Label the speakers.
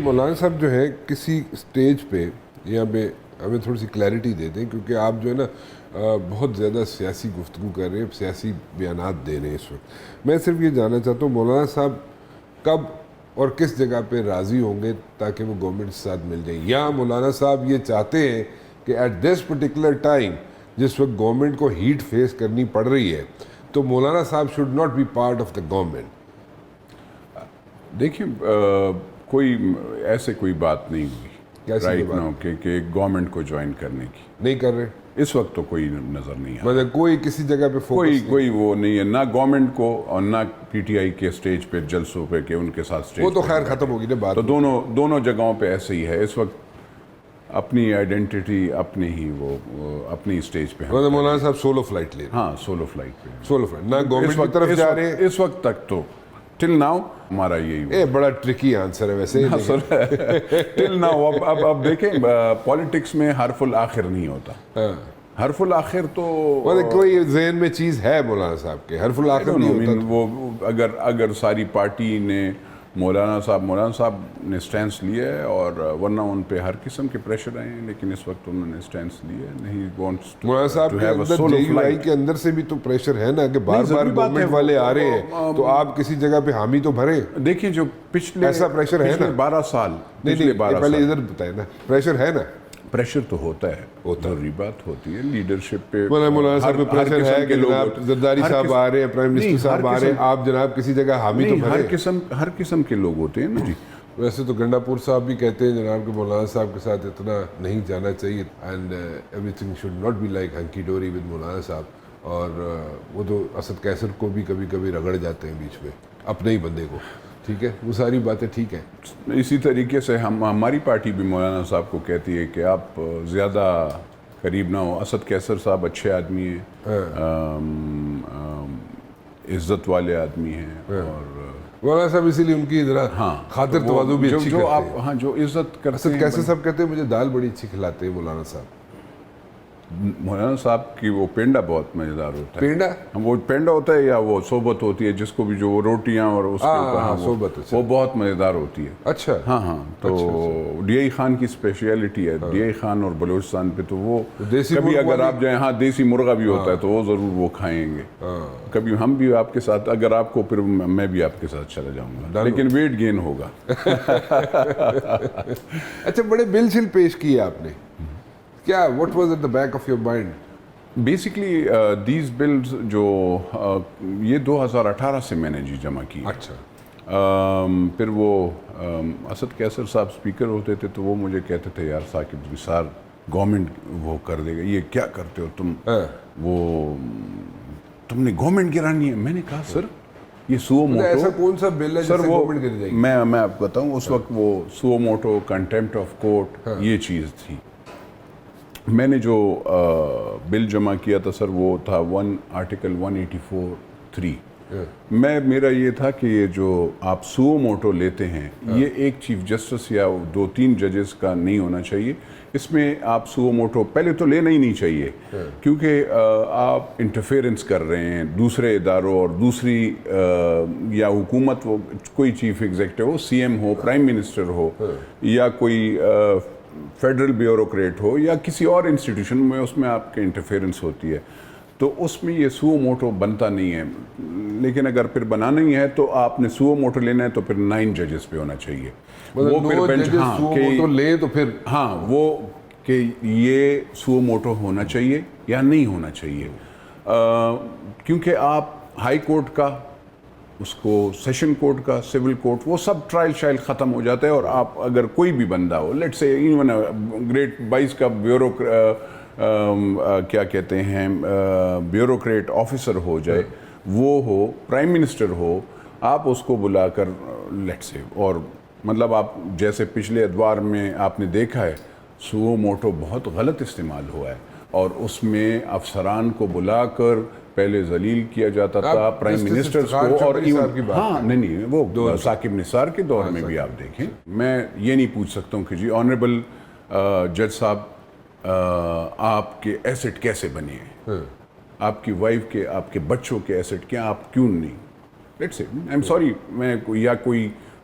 Speaker 1: مولانا صاحب جو ہے کسی اسٹیج پہ یہاں پہ ہمیں تھوڑی سی کلیئرٹی دے دیں، کیونکہ آپ جو ہے نا بہت زیادہ سیاسی گفتگو کر رہے ہیں، سیاسی بیانات دے رہے ہیں اس وقت. میں صرف یہ جاننا چاہتا ہوں مولانا صاحب کب اور کس جگہ پہ راضی ہوں گے تاکہ وہ گورنمنٹ کے ساتھ مل جائیں، یا مولانا صاحب یہ چاہتے ہیں کہ ایٹ دس پرٹیکولر ٹائم جس وقت گورنمنٹ کو ہیٹ فیس کرنی پڑ رہی ہے تو مولانا صاحب should not be part of the government?
Speaker 2: دیکھیں کوئی ایسے کوئی بات نہیں ہوئی رائٹ ناؤ کہ گورنمنٹ کو جوائن کرنے کی.
Speaker 1: نہیں کر رہے
Speaker 2: اس وقت تو کوئی نظر نہیں آتا،
Speaker 1: مطلب کوئی کسی جگہ پہ
Speaker 2: کوئی وہ نہیں ہے، نہ گورنمنٹ کو اور نہ پی ٹی آئی کے اسٹیج پہ جلسوں پہ کہ ان کے ساتھ اسٹیج
Speaker 1: وہ تو خیر ختم ہوگی نا بات.
Speaker 2: تو دونوں جگہوں پہ ایسے ہی ہے اس وقت. اپنی آئیڈینٹی اپنی ہی وہ اپنی اسٹیج پہ
Speaker 1: مولانا صاحب سولو فلائٹ لے رہے ہیں.
Speaker 2: ہاں سولو فلائٹ پہ
Speaker 1: سولو فلائٹ نہ گورنمنٹ کی طرف جا رہے ہیں
Speaker 2: اس وقت تک تو ٹل ناؤ ہمارا یہی
Speaker 1: بڑا ٹرکی آنسر ہے ویسے.
Speaker 2: ٹل ناؤ اب دیکھیں پالیٹکس میں حرف الآخر نہیں ہوتا. حرف الآخر تو
Speaker 1: کوئی ذہن میں چیز ہے مولانا صاحب کے حرف الآخر نہیں ہوتا.
Speaker 2: وہ اگر ساری پارٹی نے مولانا صاحب نے سٹینس لیا ہے اور ورنہ ان پہ ہر قسم کے پریشر آئے ہیں، لیکن اس وقت انہوں نے سٹینس لیا ہے. نہیں
Speaker 1: مولانا صاحب کے اندر جے یو آئی کے اندر سے بھی تو پریشر ہے نا کہ بار بار گورنمنٹ والے آ رہے ہیں تو آپ کسی جگہ پہ حامی تو بھریں.
Speaker 2: دیکھیں جو پچھلے
Speaker 1: ایسا پریشر ہے نا
Speaker 2: 12 سال
Speaker 1: نہیں پہلے ادھر بتائیں نا پریشر ہے نا.
Speaker 2: پریشر تو ہوتا ہے، ضروری بات ہوتی ہے لیڈرشپ پہ.
Speaker 1: مولانا صاحب پہ پریشر ہے کہ جناب زرداری صاحب آ رہے ہیں، پرائم منسٹر صاحب آ رہے ہیں، آپ جناب کسی جگہ حامی تو بھریں.
Speaker 2: ہر قسم کے لوگ ہوتے ہیں نا جی.
Speaker 1: ویسے تو گنڈا پور صاحب بھی کہتے ہیں جناب کہ مولانا صاحب کے ساتھ اتنا نہیں جانا چاہیے and everything should not be like hunky dory with مولانا صاحب. اور وہ تو اسد کیسر کو بھی کبھی کبھی رگڑ جاتے ہیں بیچ میں اپنے ہی بندے کو. ٹھیک ہے، وہ ساری باتیں ٹھیک ہیں.
Speaker 2: اسی طریقے سے ہماری پارٹی بھی مولانا صاحب کو کہتی ہے کہ آپ زیادہ قریب نہ ہو. اسد کیسر صاحب اچھے آدمی ہیں، عزت والے آدمی ہیں، اور
Speaker 1: مولانا صاحب اسی لیے ان کی ذرا خاطر تواضع بھی اچھی کرتے ہیں.
Speaker 2: ہاں جو عزت کرتے
Speaker 1: اسد کیسر صاحب کہتے ہیں مجھے دال بڑی اچھی کھلاتے ہیں مولانا صاحب.
Speaker 2: مولانا صاحب کی وہ پینڈا بہت مزیدار ہوتا ہے.
Speaker 1: پینڈا
Speaker 2: وہ پینڈا ہوتا ہے یا وہ صحبت ہوتی ہے جس کو بھی جو روٹیاں اور اس کے اوپر وہ بہت مزیدار ہوتی ہے.
Speaker 1: اچھا
Speaker 2: ہاں تو ڈی آئی خان کی اسپیشلٹی ہے. ڈی آئی خان اور بلوچستان پہ تو وہ کبھی اگر آپ جائیں، ہاں دیسی مرغا بھی ہوتا ہے تو وہ ضرور وہ کھائیں گے. کبھی ہم بھی آپ کے ساتھ، اگر آپ کو پھر میں بھی آپ کے ساتھ چلا جاؤں گا، لیکن ویٹ گین ہوگا.
Speaker 1: اچھا بڑے بل شل پیش کیے آپ نے کیا؟ what was at the back of your mind?
Speaker 2: Basically these bills جو یہ 2018 سے میں نے جی جمع کی.
Speaker 1: اچھا.
Speaker 2: پھر وہ اسد کیسر صاحب اسپیکر ہوتے تھے تو وہ مجھے کہتے تھے یار ثاقب نثار گورنمنٹ وہ کر دے گا، یہ کیا کرتے ہو تم، وہ تم نے گورنمنٹ گرانی ہے. میں نے کہا سر یہ سو موٹو
Speaker 1: ایسا کون سا بل ہے
Speaker 2: سر
Speaker 1: جسے
Speaker 2: وہ
Speaker 1: گورنمنٹ گر جائے گی؟
Speaker 2: میں آپ کو بتاؤں اس وقت وہ سو موٹو کنٹیمپٹ آف کورٹ یہ چیز تھی. میں نے جو بل جمع کیا تھا سر وہ تھا آرٹیکل 184(3). میرا یہ تھا کہ یہ جو آپ سو موٹو لیتے ہیں یہ ایک چیف جسٹس یا 2-3 ججز کا نہیں ہونا چاہیے. اس میں آپ سو موٹو پہلے تو لینا ہی نہیں چاہیے کیونکہ آپ انٹرفیئرنس کر رہے ہیں دوسرے اداروں اور دوسری یا حکومت، وہ کوئی چیف ایگزیکٹو ہو، سی ایم ہو، پرائم منسٹر ہو، یا کوئی فیڈرل بیوروکریٹ ہو یا کسی اور انسٹیٹیوشن میں، اس میں آپ کے انٹرفیئرنس ہوتی ہے. تو اس میں یہ سو موٹو بنتا نہیں ہے. لیکن اگر پھر بنانا ہی ہے تو آپ نے سو موٹو لینا ہے تو پھر 9 ججز پہ ہونا چاہیے. وہ پھر بینچ
Speaker 1: لے تو پھر
Speaker 2: وہ کہ یہ سو موٹو ہونا چاہیے یا نہیں ہونا چاہیے. کیونکہ آپ ہائی کورٹ کا، اس کو سیشن کورٹ کا، سول کورٹ، وہ سب ٹرائل شائل ختم ہو جاتا ہے. اور آپ اگر کوئی بھی بندہ ہو، لیٹ سے ایون گریٹ 22 کا کیا کہتے ہیں بیوروکریٹ آفیسر ہو جائے، وہ ہو پرائم منسٹر ہو، آپ اس کو بلا کر لیٹ سے، اور مطلب آپ جیسے پچھلے ادوار میں آپ نے دیکھا ہے سو موٹو بہت غلط استعمال ہوا ہے، اور اس میں افسران کو بلا کر پہلے ذلیل کیا جاتا تھا پرائم منسٹرز کو. اور ہاں نہیں وہ ثاقب نثار کے دور میں بھی آپ دیکھیں. میں یہ نہیں پوچھ سکتا ہوں کہ جی آنریبل جج صاحب آپ کے ایسٹ کیسے بنے ہیں، آپ کی وائف کے، آپ کے بچوں کے ایسٹ کیا، آپ کیوں نہیں، let's say I am sorry, میں یا کوئی